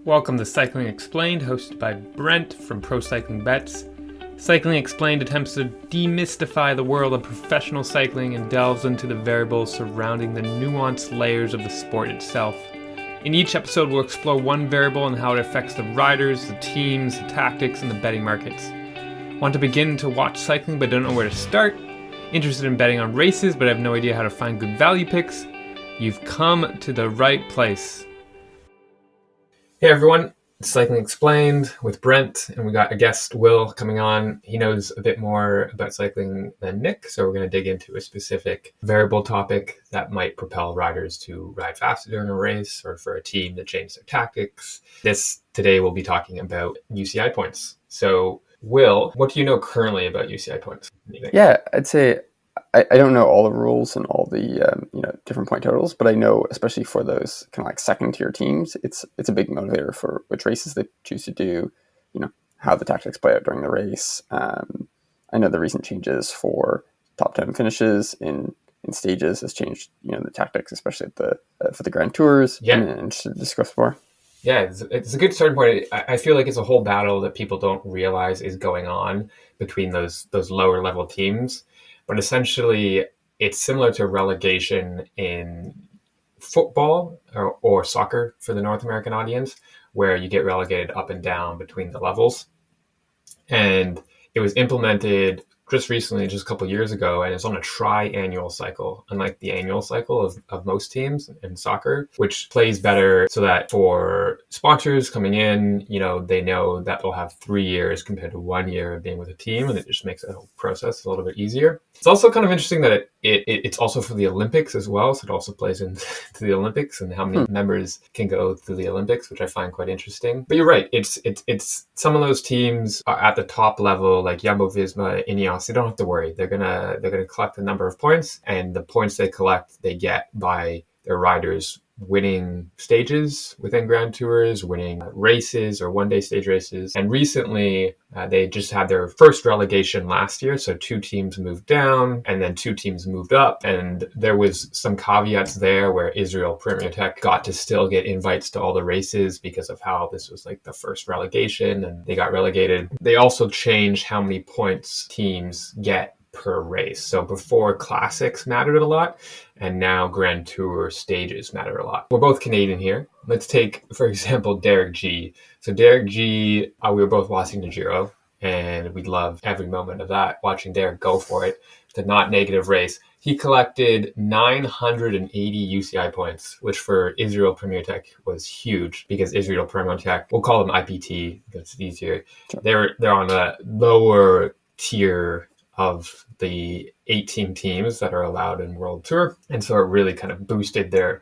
Welcome to Cycling Explained, hosted by Brent from Pro Cycling Bets. Cycling Explained attempts to demystify the world of professional cycling and delves into the variables surrounding the nuanced layers of the sport itself. In each episode, we'll explore one variable and how it affects the riders, the teams, the tactics, and the betting markets. Want to begin to watch cycling but don't know where to start? Interested in betting on races but have no idea how to find good value picks? You've come to the right place. Hey everyone, it's Cycling Explained with Brent, and we got a guest, Will, coming on. He knows a bit more about cycling than Nick, so we're going to dig into a specific variable topic that might propel riders to ride faster during a race or for a team to change their tactics. Today we'll be talking about UCI points. So, Will, what do you know currently about UCI points? Yeah, I'd say I don't know all the rules and all the different point totals, but I know, especially for those kind of like second tier teams, it's a big motivator for which races they choose to do, how the tactics play out during the race. I know the recent changes for top 10 finishes in stages has changed, the tactics, especially for the Grand Tours. Yeah. And to discuss more. Yeah, it's a good starting point. I feel like it's a whole battle that people don't realize is going on between those lower level teams. But essentially, it's similar to relegation in football or soccer for the North American audience, where you get relegated up and down between the levels. And it was implemented just recently, just a couple of years ago, and it's on a tri-annual cycle, unlike the annual cycle of most teams in soccer, which plays better so that for sponsors coming in, they know that they'll have 3 years compared to 1 year of being with a team, and it just makes that whole process a little bit easier. It's also kind of interesting that it's also for the Olympics as well, so it also plays into the Olympics and how many members can go through the Olympics, which I find quite interesting. But you're right, it's some of those teams are at the top level, like Jumbo-Visma, Ineos. They don't have to worry. They're gonna collect a number of points, and the points they collect, they get by their riders winning stages within Grand Tours, winning races or one-day stage races. And recently, they just had their first relegation last year. So 2 teams moved down and then 2 teams moved up. And there was some caveats there where Israel Premier Tech got to still get invites to all the races because of how this was like the first relegation and they got relegated. They also changed how many points teams get per race. So before classics mattered a lot, and now Grand Tour stages matter a lot. We're both Canadian here. Let's take, for example, Derek G. So Derek G, we were both watching the Giro, and we love every moment of that, watching Derek go for it. The not negative race. He collected 980 UCI points, which for Israel Premier Tech was huge because Israel Premier Tech, we'll call them IPT because it's easier. Sure. They're on a lower tier of the 18 teams that are allowed in World Tour. And so it really kind of boosted their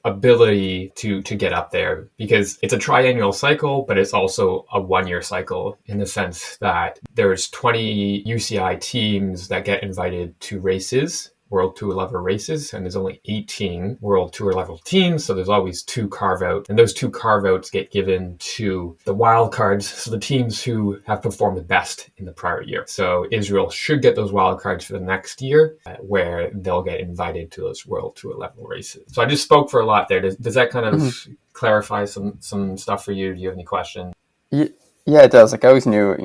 ability to get up there because it's a triennial cycle, but it's also a 1-year cycle in the sense that there's 20 UCI teams that get invited to races, World Tour level races, and there's only 18 World Tour level teams, so there's always 2 carve-outs, and those 2 carve-outs get given to the wild cards, so the teams who have performed the best in the prior year. So Israel should get those wild cards for the next year, where they'll get invited to those World Tour level races. So I just spoke for a lot there. Does that kind of clarify some stuff for you? Do you have any questions? Yeah, it does. Like I always knew,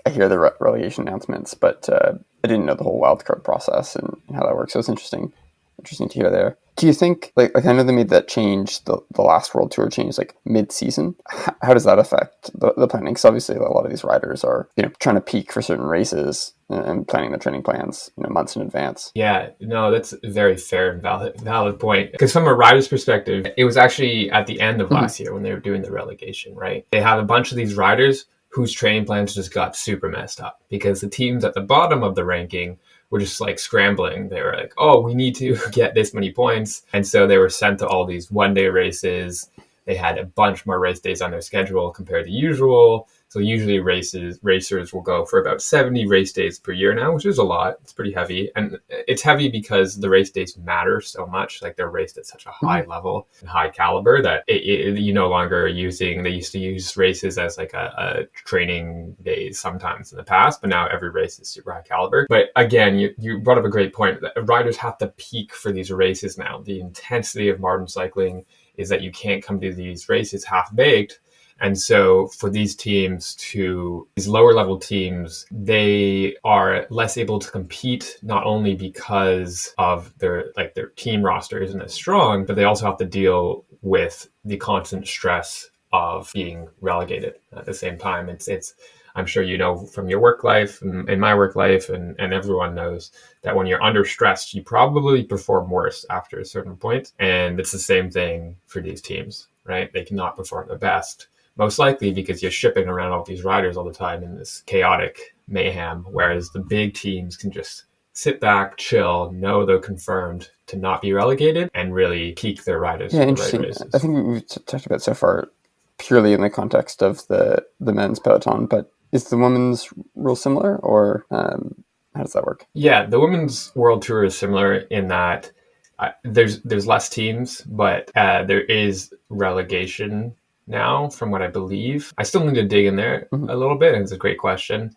I hear the relegation announcements, but I didn't know the whole wildcard process and how that works. So it's interesting to hear there. Do you think, like I know they made that change, the last World Tour change, like mid-season. How does that affect the planning? Because obviously a lot of these riders are, trying to peak for certain races and planning their training plans, months in advance. Yeah, no, that's a very fair and valid point. Because from a rider's perspective, it was actually at the end of last year when they were doing the relegation, right? They have a bunch of these riders whose training plans just got super messed up because the teams at the bottom of the ranking were just like scrambling. They were like, oh, we need to get this many points. And so they were sent to all these one-day races. They had a bunch more race days on their schedule compared to usual. So usually racers will go for about 70 race days per year now, which is a lot. It's pretty heavy. And it's heavy because the race days matter so much. Like they're raced at such a high level and high caliber that you no longer are using, they used to use races as like a training days sometimes in the past, but now every race is super high caliber. But again, you brought up a great point. Riders have to peak for these races now. The intensity of modern cycling is that you can't come to these races half-baked. And so for these lower level teams, they are less able to compete, not only because of their team roster isn't as strong, but they also have to deal with the constant stress of being relegated at the same time. It's I'm sure you know from your work life and my work life, and everyone knows that when you're under stress, you probably perform worse after a certain point. And it's the same thing for these teams, right? They cannot perform the best, most likely because you're shipping around all these riders all the time in this chaotic mayhem, whereas the big teams can just sit back, chill, know they're confirmed to not be relegated, and really peak their riders Yeah, for the right interesting. races. I think we've talked about so far purely in the context of the men's peloton, but is the women's rule similar, or how does that work? Yeah, the women's world tour is similar in that there's less teams, but there is relegation now, from what I believe. I still need to dig in there a little bit, and it's a great question.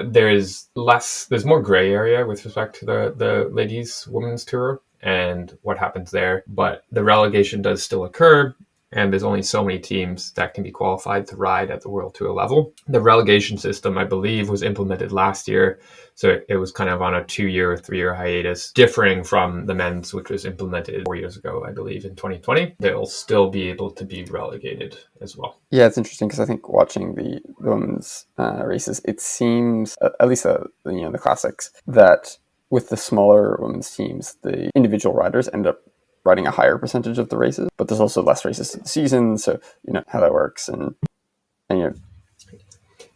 There's more gray area with respect to the ladies' women's tour and what happens there, but the relegation does still occur. And there's only so many teams that can be qualified to ride at the World Tour level. The relegation system, I believe, was implemented last year. So it was kind of on a 2-year or 3-year hiatus, differing from the men's, which was implemented 4 years ago, I believe, in 2020. They'll still be able to be relegated as well. Yeah, it's interesting because I think watching the women's races, it seems, at least the classics, that with the smaller women's teams, the individual riders end up riding a higher percentage of the races, but there's also less races in the season, so how that works, and there's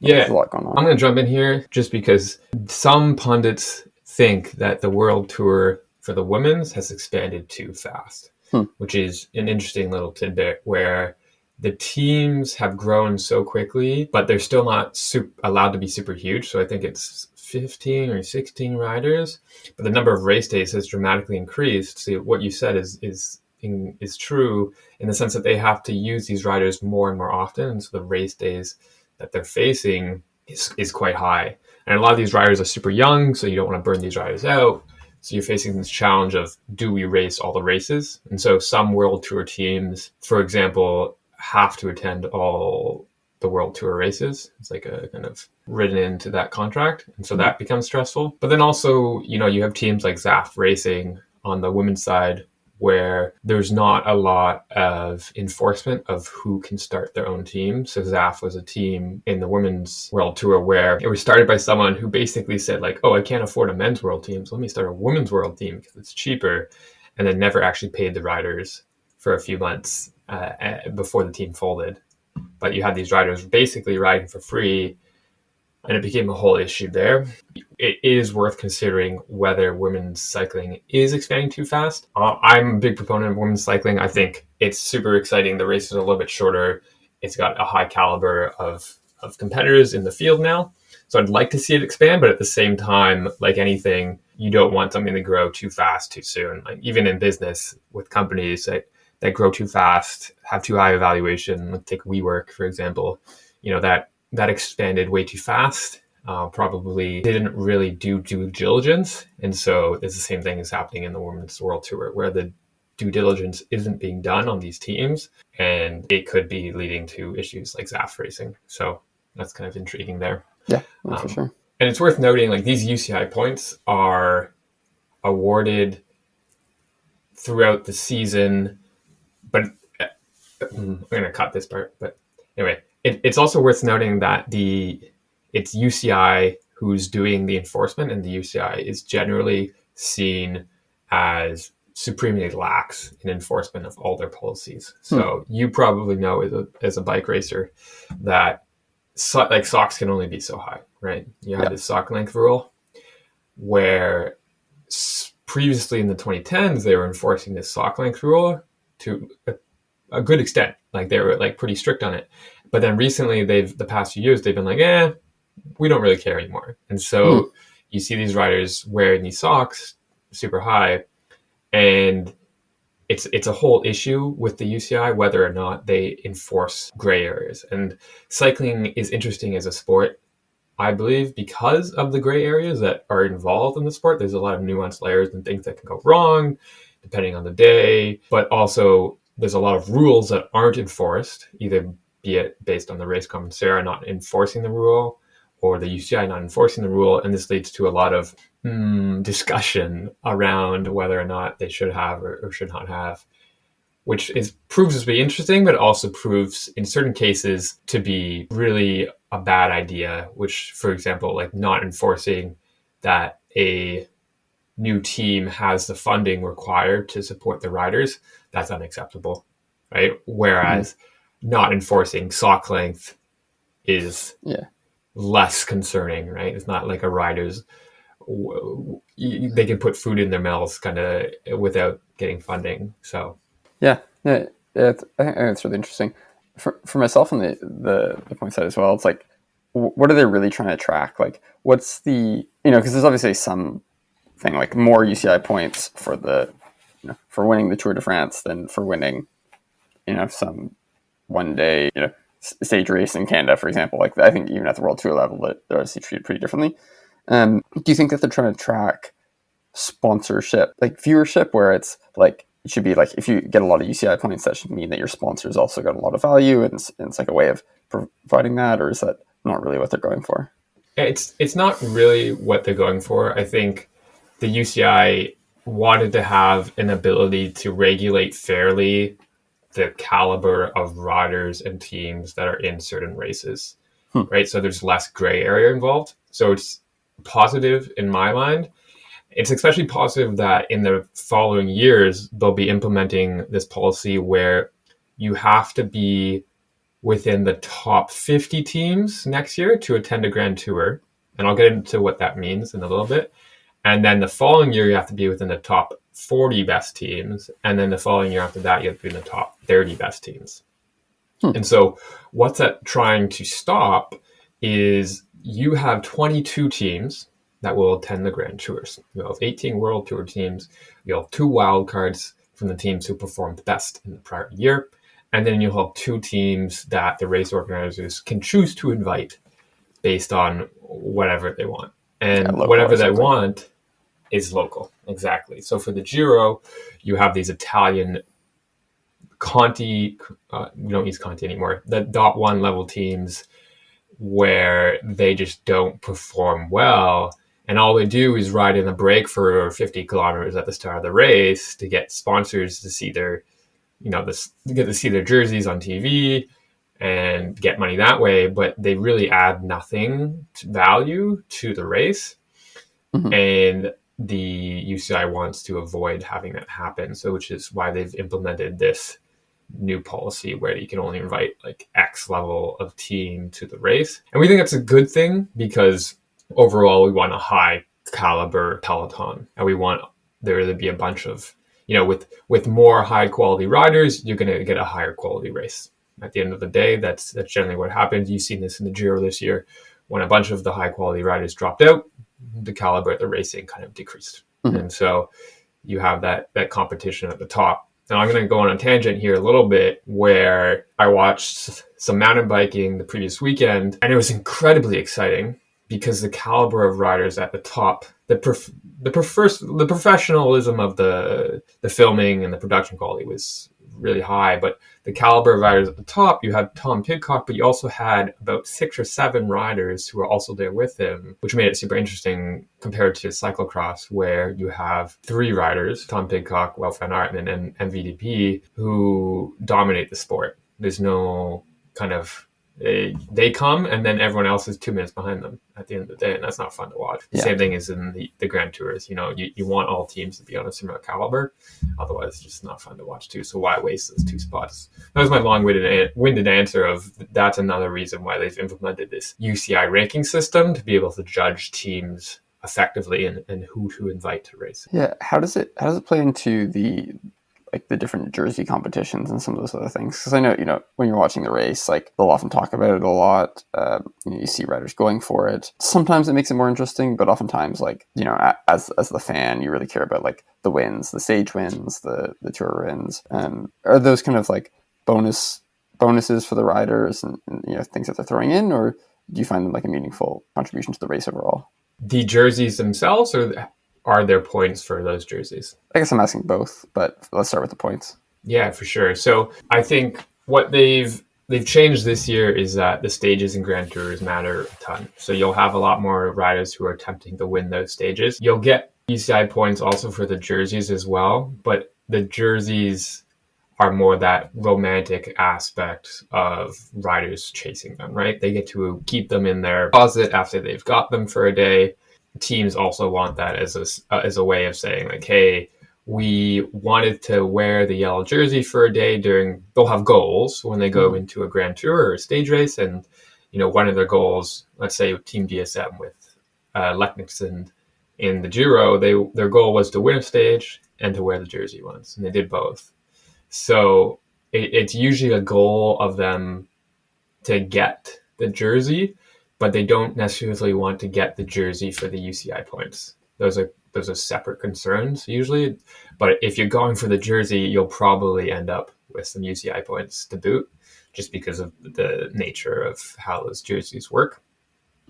a lot going on. I'm going to jump in here just because some pundits think that the World Tour for the women's has expanded too fast, which is an interesting little tidbit where the teams have grown so quickly, but they're still not allowed to be super huge. So I think it's 15 or 16 riders, but the number of race days has dramatically increased. So what you said is true in the sense that they have to use these riders more and more often. And so the race days that they're facing is quite high. And a lot of these riders are super young, so you don't want to burn these riders out. So you're facing this challenge of, do we race all the races? And so some World Tour teams, for example, have to attend all the World Tour races. It's like a kind of written into that contract. And so that becomes stressful. But then also, you have teams like ZAF Racing on the women's side, where there's not a lot of enforcement of who can start their own team. So ZAF was a team in the women's world tour where it was started by someone who basically said oh, I can't afford a men's world team, so let me start a women's world team because it's cheaper, and then never actually paid the riders for a few months before the team folded. But you had these riders basically riding for free, and it became a whole issue there. It is worth considering whether women's cycling is expanding too fast. I'm a big proponent of women's cycling. I think it's super exciting. The races are a little bit shorter. It's got a high caliber of competitors in the field now. So I'd like to see it expand, but at the same time, like anything, you don't want something to grow too fast too soon. Like even in business with companies that grow too fast, have too high evaluation, like take WeWork, for example, that expanded way too fast, probably didn't really do due diligence. And so it's the same thing is happening in the Women's World Tour, where the due diligence isn't being done on these teams, and it could be leading to issues like ZAF Racing. So that's kind of intriguing there. Yeah, for sure. And it's worth noting, these UCI points are awarded throughout the season, but I'm going to cut this part. But anyway, it's also worth noting that it's UCI who's doing the enforcement, and the UCI is generally seen as supremely lax in enforcement of all their policies. So you probably know as a bike racer that socks can only be so high, right? You have this sock length rule where previously in the 2010s, they were enforcing this sock length rule to a good extent. They were pretty strict on it. But then recently, the past few years, they've been we don't really care anymore. And so you see these riders wearing these socks super high, and it's a whole issue with the UCI whether or not they enforce gray areas. And cycling is interesting as a sport, I believe, because of the gray areas that are involved in the sport. There's a lot of nuanced layers and things that can go wrong depending on the day, but also there's a lot of rules that aren't enforced, either be it based on the race commissariat not enforcing the rule or the UCI not enforcing the rule. And this leads to a lot of discussion around whether or not they should have or should not have, which proves to be interesting, but also proves in certain cases to be really a bad idea, which, for example, like not enforcing that a new team has the funding required to support the riders, that's unacceptable, right? Whereas not enforcing sock length is less concerning, right? It's not like a rider's, they can put food in their mouths kind of without getting funding. So I think it's really interesting. For myself on the point side as well, it's like, what are they really trying to track? Like, what's the, because there's obviously some thing like more UCI points for for winning the Tour de France than for winning, some one day, stage race in Canada, for example. Like, I think even at the World Tour level, that they're obviously treated pretty differently. Do you think that they're trying to track sponsorship, like viewership, where it's like, it should be like, if you get a lot of UCI points, that should mean that your sponsors also got a lot of value, and it's like a way of providing that, or is that not really what they're going for? It's not really what they're going for. I think the UCI wanted to have an ability to regulate fairly the caliber of riders and teams that are in certain races, right? So there's less gray area involved. So it's positive in my mind. It's especially positive that in the following years, they'll be implementing this policy where you have to be within the top 50 teams next year to attend a Grand Tour. And I'll get into what that means in a little bit. And then the following year, you have to be within the top 40 best teams. And then the following year after that, you have to be in the top 30 best teams. And so what's that trying to stop is you have 22 teams that will attend the Grand Tours. You have 18 World Tour teams. You have 2 wild cards from the teams who performed best in the prior year. And then you'll have 2 teams that the race organizers can choose to invite based on whatever they want. And whatever they want is local. Exactly. So for the Giro, you have these Italian Conti, we don't use Conti anymore, the .1 level teams where they just don't perform well. And all they do is ride in a break for 50 kilometers at the start of the race to get sponsors to see their, to get to see their jerseys on TV and get money that way. But they really add nothing to value to the race. And the UCI wants to avoid having that happen. So, which is why they've implemented this new policy where you can only invite like X level of team to the race. And we think that's a good thing because overall we want a high caliber peloton, and we want there to be a bunch of, with more high quality riders, you're going to get a higher quality race. At the end of the day, that's generally what happens. You've seen this in the Giro this year. When a bunch of the high quality riders dropped out, the caliber of the racing kind of decreased. And so you have that competition at the top. Now, I'm going to go on a tangent here a little bit, where I watched some mountain biking the previous weekend, and it was incredibly exciting because the caliber of riders at the top, the professionalism of the filming and the production quality was really high, but the caliber of riders at the top, you had Tom Pidcock, but you also had about 6 or 7 riders who were also there with him, which made it super interesting compared to cyclocross, where you have 3 riders, Tom Pidcock, Wout van Aert, and MVDP, who dominate the sport. There's no kind of, they come and then everyone else is 2 minutes behind them at the end of the day, and that's not fun to watch. The same thing is in the Grand Tours. You want all teams to be on a similar caliber, otherwise it's just not fun to watch too. So why waste those 2 spots? That was my long-winded answer of that's another reason why they've implemented this UCI ranking system, to be able to judge teams effectively and who to invite to race. Yeah, how does it play into the different jersey competitions and some of those other things? Because I know, when you're watching the race, like, they'll often talk about it a lot. You see riders going for it. Sometimes it makes it more interesting, but oftentimes, like, as the fan, you really care about like the wins, the stage wins, the tour wins. Are those kind of like bonuses for the riders and things that they're throwing in, or do you find them like a meaningful contribution to the race overall? The jerseys themselves, or are there points for those jerseys? I guess I'm asking both, but let's start with the points. Yeah, for sure. So I think what they've they've changed this year is that the stages in Grand Tours matter a ton. So you'll have a lot more riders who are attempting to win those stages. You'll get UCI points also for the jerseys as well, but the jerseys are more that romantic aspect of riders chasing them, right? They get to keep them in their closet after they've got them for a day. Teams also want that as a way of saying like, hey, we wanted to wear the yellow jersey for a day during, they'll have goals when they go into a Grand Tour or a stage race. And, one of their goals, let's say Team DSM with Leknickson in the Giro, their goal was to win a stage and to wear the jersey once. And they did both. So it's usually a goal of them to get the jersey, but they don't necessarily want to get the jersey for the UCI points. Those are separate concerns usually. But if you're going for the jersey, you'll probably end up with some UCI points to boot, just because of the nature of how those jerseys work.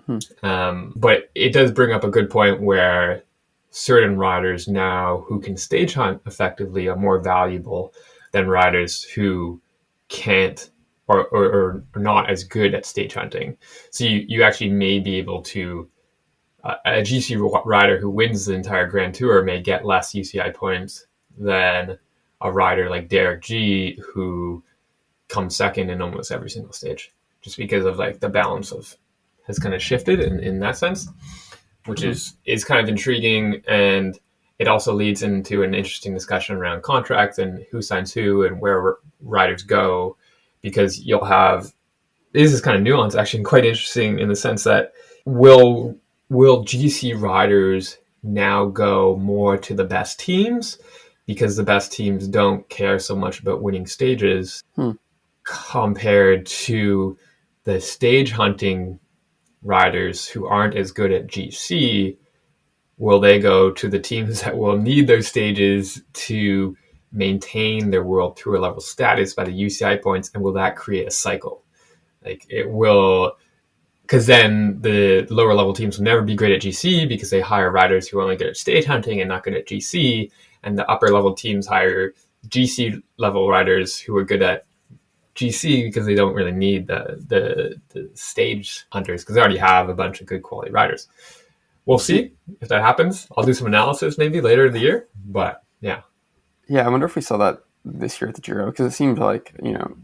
But it does bring up a good point where certain riders now who can stage hunt effectively are more valuable than riders who can't or are not as good at stage hunting. So you actually may be able to, a GC rider who wins the entire Grand Tour may get less UCI points than a rider like Derek G, who comes second in almost every single stage, just because of like the balance of has kind of shifted in that sense, which is kind of intriguing. And it also leads into an interesting discussion around contracts and who signs who and where riders go, because you'll have, this is kind of nuanced, actually quite interesting in the sense that will GC riders now go more to the best teams because the best teams don't care so much about winning stages compared to the stage hunting riders who aren't as good at GC? Will they go to the teams that will need those stages to maintain their World Tour level status by the UCI points? And will that create a cycle? Like it will, because then the lower level teams will never be great at GC because they hire riders who are only good at stage hunting and not good at GC. And the upper level teams hire GC level riders who are good at GC because they don't really need the stage hunters because they already have a bunch of good quality riders. We'll see if that happens. I'll do some analysis maybe later in the year, but yeah. Yeah, I wonder if we saw that this year at the Giro, because it seemed like,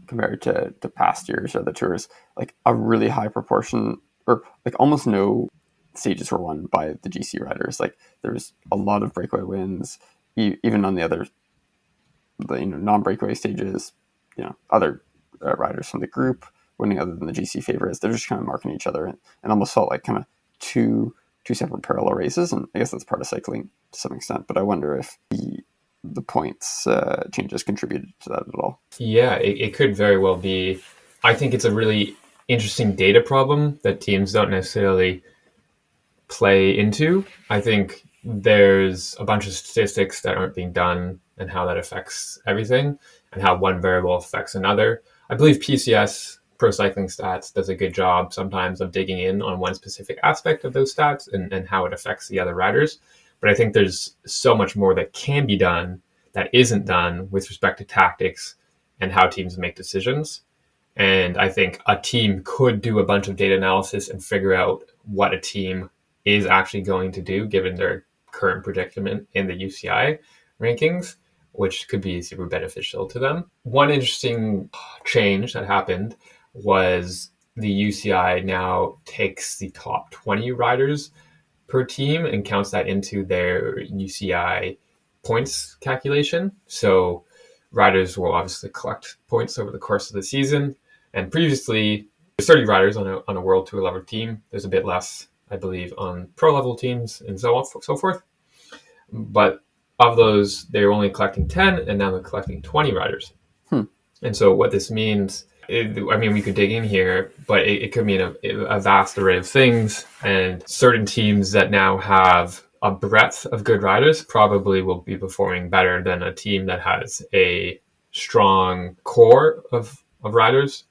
compared to past years or the tours, like a really high proportion or like almost no stages were won by the GC riders. Like there was a lot of breakaway wins, even on the other, non-breakaway stages, other riders from the group winning other than the GC favorites. They're just kind of marking each other and almost felt like kind of two separate parallel races. And I guess that's part of cycling to some extent, but I wonder if the points changes contributed to that at all. Yeah, it could very well be. I think it's a really interesting data problem that teams don't necessarily play into. I think there's a bunch of statistics that aren't being done and how that affects everything and how one variable affects another. I believe PCS, Pro Cycling Stats, does a good job sometimes of digging in on one specific aspect of those stats and how it affects the other riders. But I think there's so much more that can be done that isn't done with respect to tactics and how teams make decisions. And I think a team could do a bunch of data analysis and figure out what a team is actually going to do given their current predicament in the UCI rankings, which could be super beneficial to them. One interesting change that happened was the UCI now takes the top 20 riders per team and counts that into their UCI points calculation. So riders will obviously collect points over the course of the season. And previously, there's 30 riders on a World Tour level team. There's a bit less, I believe, on pro level teams and so on, so forth. But of those, they were only collecting 10, and now they're collecting 20 riders. And so what this means, we could dig in here, but it could mean a vast array of things. And certain teams that now have a breadth of good riders probably will be performing better than a team that has a strong core of riders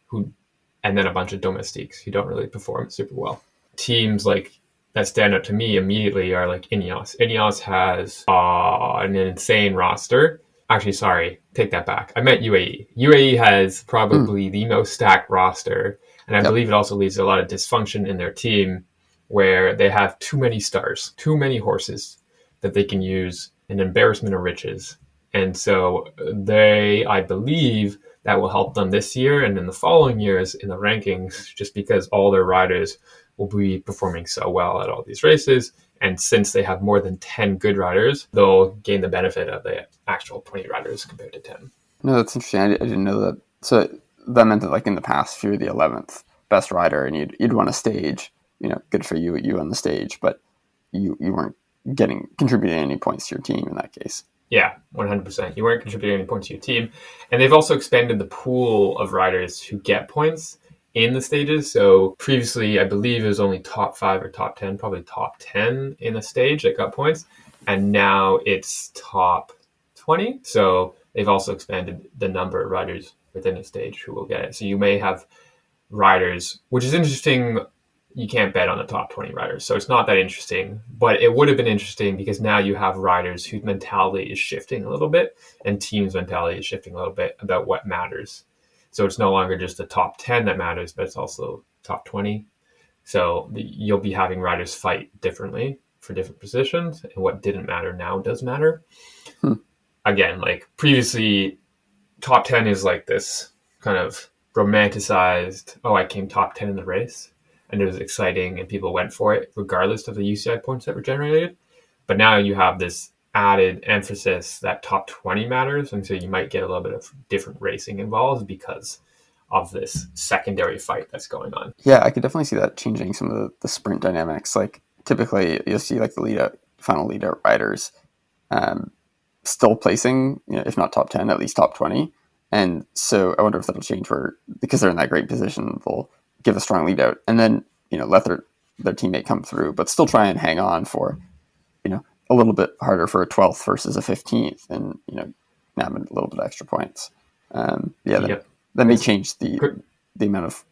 and then a bunch of domestiques who don't really perform super well. Teams like that stand out to me immediately are like Ineos. Ineos has an insane roster, Actually, sorry, take that back. I meant UAE. UAE has Mm, probably the most stacked roster, and I yep. believe it also leads to a lot of dysfunction in their team where they have too many stars, too many horses that they can use, an embarrassment of riches. And so I believe that will help them this year and in the following years in the rankings, just because all their riders will be performing so well at all these races. And since they have more than 10 good riders, they'll gain the benefit of the actual 20 riders compared to 10. No, that's interesting. I didn't know that. So that meant that like in the past, if you were the 11th best rider and you'd won a stage, good for you, you won the stage, but you weren't getting contributing any points to your team in that case. Yeah, 100%. You weren't contributing any points to your team. And they've also expanded the pool of riders who get points in the stages. So previously, I believe it was only top 5 or top 10, probably top 10 in a stage that got points. And now it's top 20. So they've also expanded the number of riders within a stage who will get it. So you may have riders, which is interesting. You can't bet on the top 20 riders. So it's not that interesting, but it would have been interesting because now you have riders whose mentality is shifting a little bit and teams' mentality is shifting a little bit about what matters. So it's no longer just the top 10 that matters, but it's also top 20. So you'll be having riders fight differently for different positions, and what didn't matter now does matter. Hmm. Again, like previously, top 10 is like this kind of romanticized, oh, I came top 10 in the race. And it was exciting and people went for it regardless of the UCI points that were generated. But now you have this added emphasis that top 20 matters. And so you might get a little bit of different racing involved because of this secondary fight that's going on. Yeah, I could definitely see that changing some of the sprint dynamics. Like typically, you'll see like the final lead out riders um, still placing, if not top 10, at least top 20. And so I wonder if that'll change where because they're in that great position, they'll give a strong lead out and then let their teammate come through, but still try and hang on for a little bit harder for a 12th versus a 15th, and nab a little bit of extra points. Yeah, Yep. that may change the amount of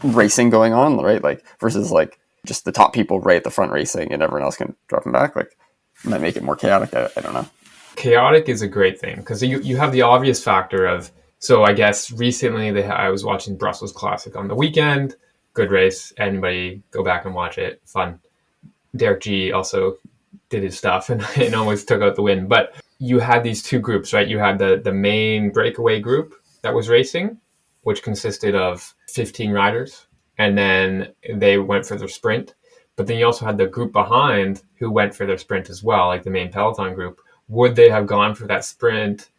racing going on, right? Like versus like just the top people right at the front racing and everyone else can drop them back. Like might make it more chaotic. I don't know. Chaotic is a great thing because you have the obvious factor of, so I guess recently I was watching Brussels Classic on the weekend. Good race. Anybody go back and watch it. Fun. Derek G also did his stuff and almost took out the win. But you had these two groups, right? You had the main breakaway group that was racing, which consisted of 15 riders, and then they went for their sprint. But then you also had the group behind who went for their sprint as well, like the main peloton group. Would they have gone for that sprint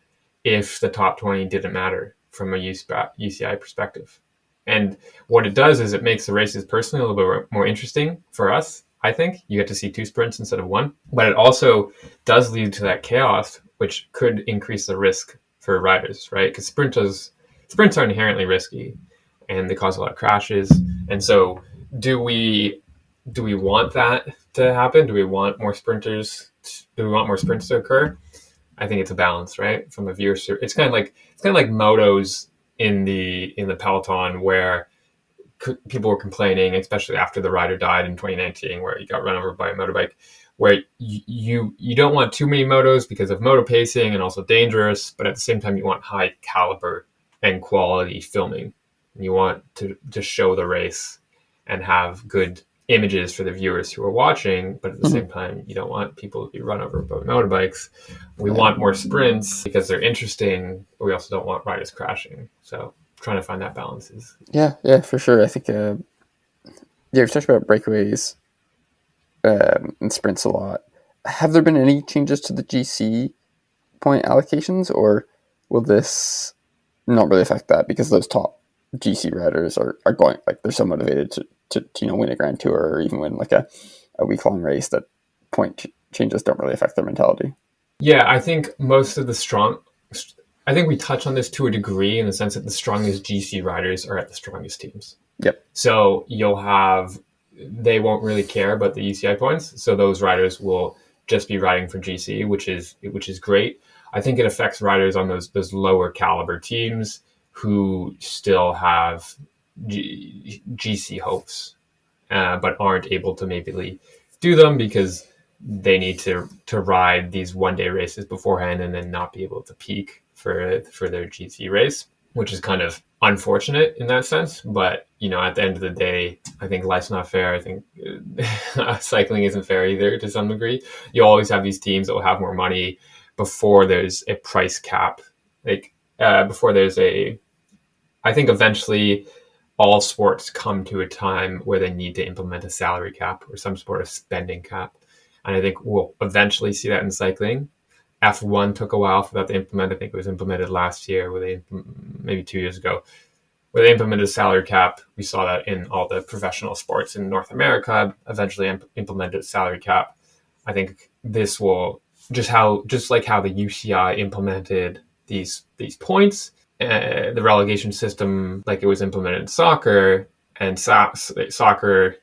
if the top 20 didn't matter from a UCI perspective? And what it does is it makes the races personally a little bit more interesting for us. I think you get to see two sprints instead of one, but it also does lead to that chaos, which could increase the risk for riders, right? Because sprints are inherently risky, and they cause a lot of crashes. And so, do we want that to happen? Do we want more sprinters? Do we want more sprints to occur? I think it's a balance, right? From a viewership, it's kind of like motos in the peloton where people were complaining, especially after the rider died in 2019, where he got run over by a motorbike. Where you don't want too many motos because of moto pacing and also dangerous, but at the same time you want high caliber and quality filming. You want to show the race and have good images for the viewers who are watching, but at the Mhm. same time, you don't want people to be run over by motorbikes. We Yeah, want more sprints because they're interesting, but we also don't want riders crashing. So trying to find that balance is yeah, for sure. I think yeah, we've talked about breakaways and sprints a lot. Have there been any changes to the GC point allocations, or will this not really affect that because those top GC riders are going like they're so motivated to win a Grand Tour or even win like a week long race that changes don't really affect their mentality. yeah, I think most of the strong. I think we touch on this to a degree in the sense that the strongest GC riders are at the strongest teams. Yep. So they won't really care about the UCI points. So those riders will just be riding for GC, which is great. I think it affects riders on those lower caliber teams who still have GC hopes, but aren't able to maybe do them because they need to ride these 1 day races beforehand and then not be able to peak for their GC race, which is kind of unfortunate in that sense. But at the end of the day, I think life's not fair. I think cycling isn't fair either to some degree. You always have these teams that will have more money before there's a price cap, like before there's a. I think eventually all sports come to a time where they need to implement a salary cap or some sort of spending cap. And I think we'll eventually see that in cycling. F1 took a while for that to implement. I think it was implemented last year, maybe 2 years ago, where they implemented a salary cap. We saw that in all the professional sports in North America, eventually implemented a salary cap. I think this will just like how the UCI implemented these points, the relegation system, like it was implemented in soccer, and soccer.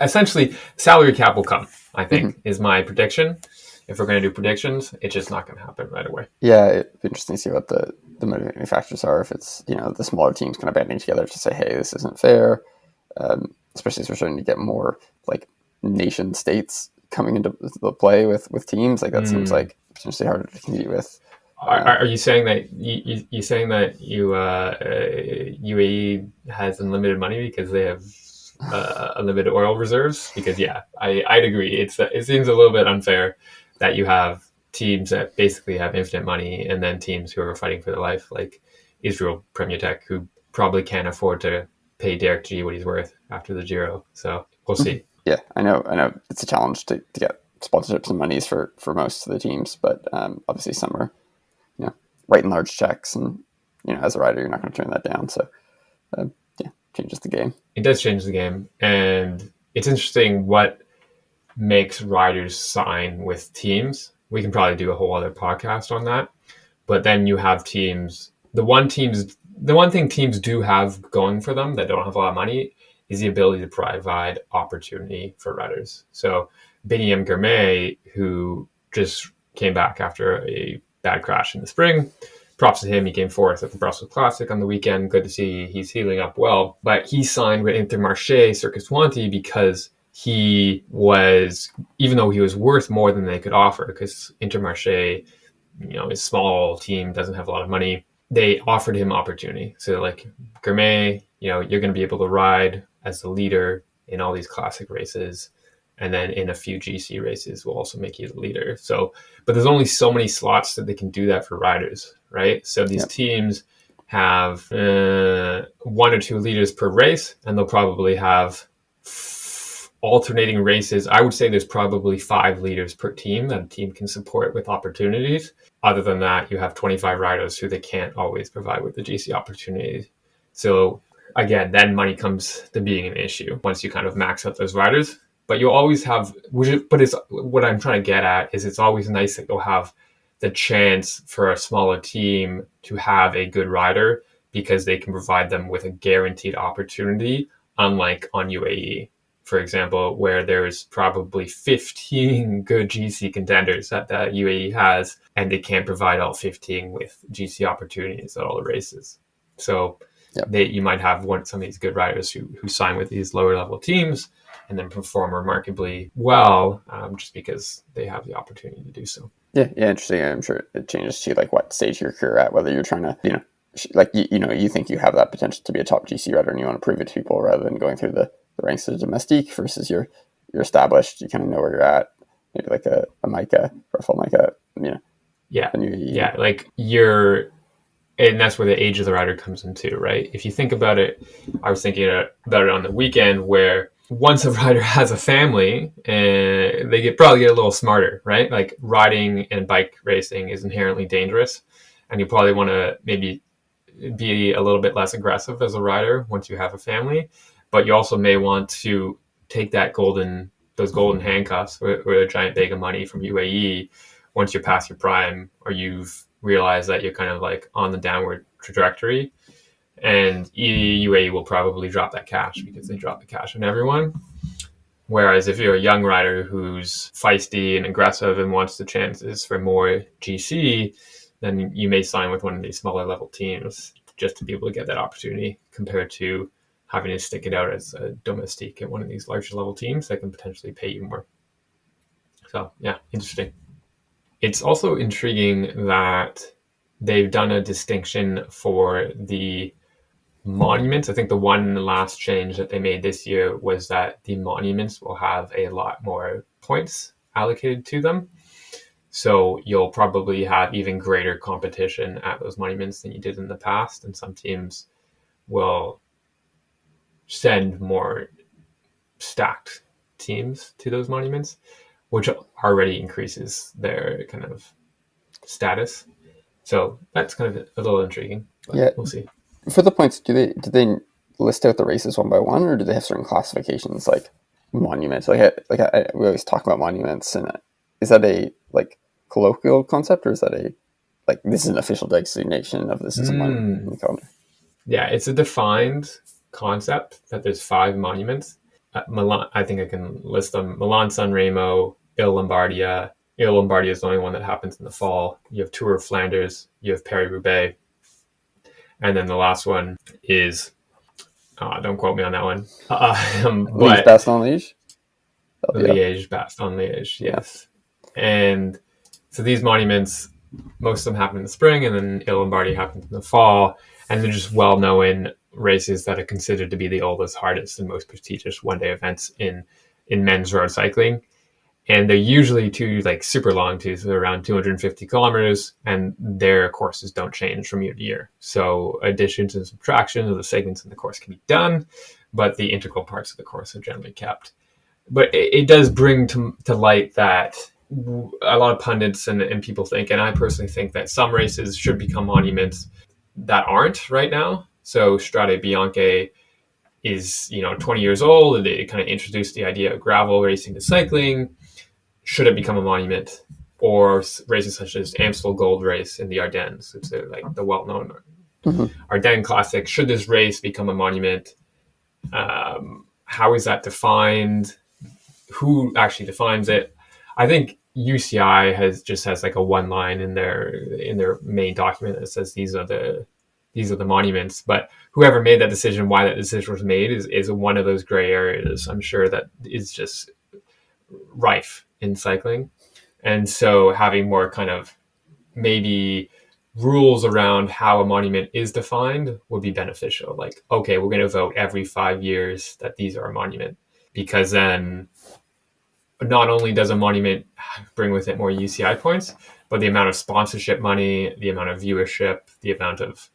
Essentially, salary cap will come, I think, is my prediction. If we're going to do predictions, it's just not going to happen right away. Yeah, it'd be interesting to see what the motivating factors are. If it's the smaller teams kind of banding together to say, hey, this isn't fair, especially as we're starting to get more like nation states coming into the play with teams, like that seems like potentially harder to compete with. Are you saying that you saying that UAE has unlimited money because they have unlimited oil reserves? Because I'd agree. It seems a little bit unfair that you have teams that basically have infinite money and then teams who are fighting for their life, like Israel Premier Tech, who probably can't afford to pay Derek G what he's worth after the Giro. So we'll see. Yeah, I know it's a challenge to get sponsorships and monies for most of the teams, but obviously some are writing large checks, and as a rider you're not going to turn that down. So changes the game. It does change the game, and it's interesting what makes riders sign with teams. We can probably do a whole other podcast on that. But then you have teams. The one thing teams do have going for them that don't have a lot of money is the ability to provide opportunity for riders. So Biniam Girmay, who just came back after a bad crash in the spring, props to him. He came fourth at the Brussels Classic on the weekend. Good to see he's healing up well. But he signed with Intermarché Circus Swanty because he was, even though he was worth more than they could offer, because Intermarché, is a small team, doesn't have a lot of money, they offered him opportunity. So like Girmay, you're going to be able to ride as the leader in all these classic races. And then in a few GC races, we'll also make you the leader. So, but there's only so many slots that they can do that for riders, right? So these teams have 1 or 2 leaders per race, and they'll probably have alternating races. I would say there's probably 5 leaders per team that a team can support with opportunities. Other than that, you have 25 riders who they can't always provide with the GC opportunities. So again, then money comes to being an issue once you kind of max out those riders. But you always have, but it's what I'm trying to get at is it's always nice that you'll have the chance for a smaller team to have a good rider because they can provide them with a guaranteed opportunity, unlike on UAE, for example, where there's probably 15 good GC contenders that the UAE has, and they can't provide all 15 with GC opportunities at all the races. So you might have some of these good riders who sign with these lower level teams and then perform remarkably well just because they have the opportunity to do so. Yeah, interesting. I'm sure it changes to like what stage of your career at, whether you're trying to, you think you have that potential to be a top GC rider and you want to prove it to people rather than going through the ranks of the domestique versus you're established, you kind of know where you're at, maybe like a Micah or a full Micah, like you're. And that's where the age of the rider comes in too, right? If you think about it, I was thinking about it on the weekend where once a rider has a family, they probably get a little smarter, right? Like riding and bike racing is inherently dangerous, and you probably want to maybe be a little bit less aggressive as a rider once you have a family. But you also may want to take those golden handcuffs or a giant bag of money from UAE once you're past your prime or you've realize that you're kind of like on the downward trajectory, and UAE will probably drop that cash because they drop the cash on everyone. Whereas if you're a young rider who's feisty and aggressive and wants the chances for more GC, then you may sign with one of these smaller level teams just to be able to get that opportunity compared to having to stick it out as a domestique at one of these larger level teams that can potentially pay you more. So yeah, interesting. It's also intriguing that they've done a distinction for the monuments. I think the one last change that they made this year was that the monuments will have a lot more points allocated to them. So you'll probably have even greater competition at those monuments than you did in the past. And some teams will send more stacked teams to those monuments, which already increases their kind of status. So that's kind of a little intriguing, but Yeah. we'll see. For the points, do they list out the races one by one, or do they have certain classifications like monuments? We always talk about monuments, and is that a like colloquial concept, or is that a like this is an official designation of this is a monument in the calendar? Yeah, it's a defined concept that there's 5 monuments. Milan, I think I can list them: Milan San Remo, Il Lombardia. Il Lombardia is the only one that happens in the fall. You have Tour of Flanders, you have Paris-Roubaix, and then the last one is don't quote me on that one. Liège, But Bastogne, Liège. Liège, Bastogne, Liège, yes. And so these monuments, most of them happen in the spring, and then Il Lombardia happens in the fall, and they're just well-known races that are considered to be the oldest, hardest, and most prestigious one-day events in men's road cycling. And they're usually like super long too, so they're around 250 kilometers, and their courses don't change from year to year. So additions and subtractions of the segments in the course can be done, but the integral parts of the course are generally kept. But it does bring to light that a lot of pundits and people think, and I personally think, that some races should become monuments that aren't right now. So Strade Bianche is 20 years old, and they kind of introduced the idea of gravel racing to cycling. Should it become a monument? Or races such as Amstel Gold Race in the Ardennes, it's like the well-known Ardennes Classic. Should this race become a monument? How is that defined? Who actually defines it? I think UCI has like a one line in their main document that says these are the monuments. But whoever made that decision, why that decision was made, is one of those gray areas, I'm sure, that is just rife in cycling. And so having more kind of maybe rules around how a monument is defined would be beneficial. Like, okay, we're going to vote every 5 years that these are a monument, because then not only does a monument bring with it more UCI points, but the amount of sponsorship money, the amount of viewership, the amount of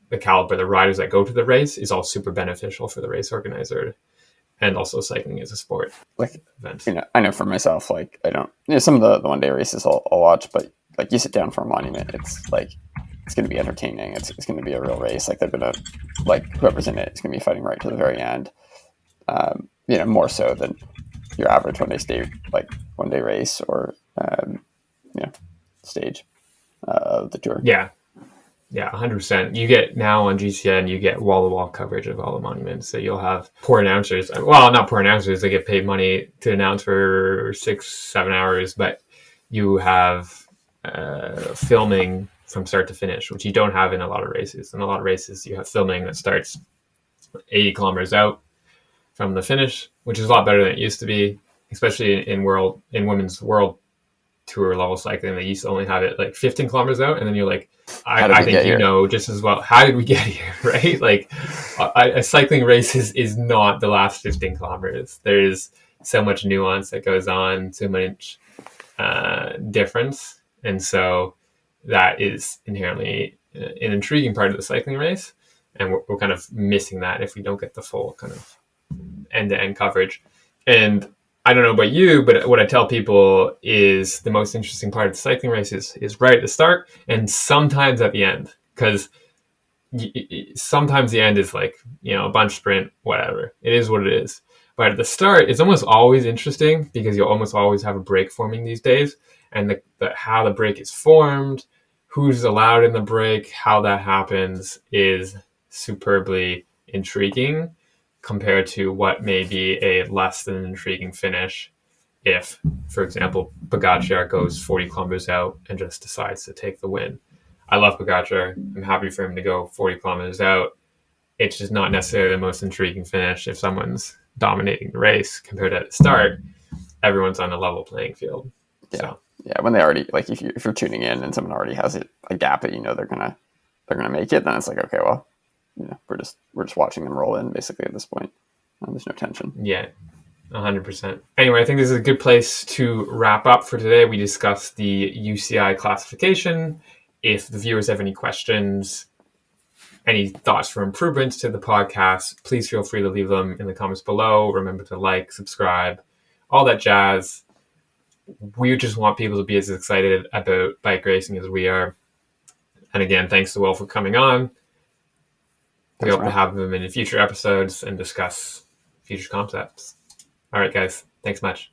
the caliber of the riders that go to the race is all super beneficial for the race organizer, and also cycling as a sport. Like event. I know for myself, like I don't. Some of the one day races I'll watch, but like you sit down for a monument, it's like it's going to be entertaining. It's going to be a real race. Like they're going to like whoever's in it, it's going to be fighting right to the very end. More so than your average one day race or stage of the tour. Yeah, 100%. You get now on GCN, you get wall-to-wall coverage of all the monuments. So you'll have poor announcers. Well, not poor announcers. They get paid money to announce for 6-7 hours, but you have filming from start to finish, which you don't have in a lot of races. In a lot of races, you have filming that starts 80 kilometers out from the finish, which is a lot better than it used to be, especially in women's world tour level cycling. They used to only have it like 15 kilometers out, and then you're like, I think you know just as well, how did we get here, right? Like a cycling race is not the last 15 kilometers. There is so much nuance that goes on, so much difference, and so that is inherently an intriguing part of the cycling race, and we're kind of missing that if we don't get the full kind of end-to-end coverage. And I don't know about you, but what I tell people is the most interesting part of the cycling race is right at the start and sometimes at the end, because sometimes the end is like, a bunch sprint, whatever. It is what it is. But at the start, it's almost always interesting because you'll almost always have a break forming these days. And how the break is formed, who's allowed in the break, how that happens is superbly intriguing compared to what may be a less than intriguing finish if, for example, Pogacar goes 40 kilometers out and just decides to take the win. I love Pogacar. I'm happy for him to go 40 kilometers out. It's just not necessarily the most intriguing finish if someone's dominating the race compared to at the start. everyone's on a level playing field. Yeah. So Yeah, when they already, like, if you're tuning in and someone already has a gap that they're gonna make it, then it's like, okay, well, we're just watching them roll in basically at this point. There's no tension. yeah, 100%. Anyway, I think this is a good place to wrap up for today. We discussed the UCI classification. If the viewers have any questions, any thoughts for improvements to the podcast, please feel free to leave them in the comments below. Remember to like, subscribe, all that jazz. We just want people to be as excited about bike racing as we are. And again, thanks to Will for coming on. We hope to have him in future episodes and discuss future concepts. All right, guys. Thanks much.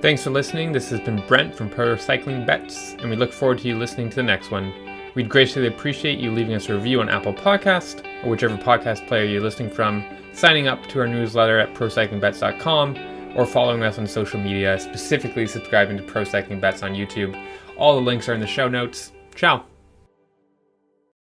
Thanks for listening. This has been Brent from Pro Cycling Bets, and we look forward to you listening to the next one. We'd greatly appreciate you leaving us a review on Apple Podcast or whichever podcast player you're listening from, signing up to our newsletter at procyclingbets.com, or following us on social media, specifically subscribing to Pro Cycling Bets on YouTube. All the links are in the show notes. Ciao.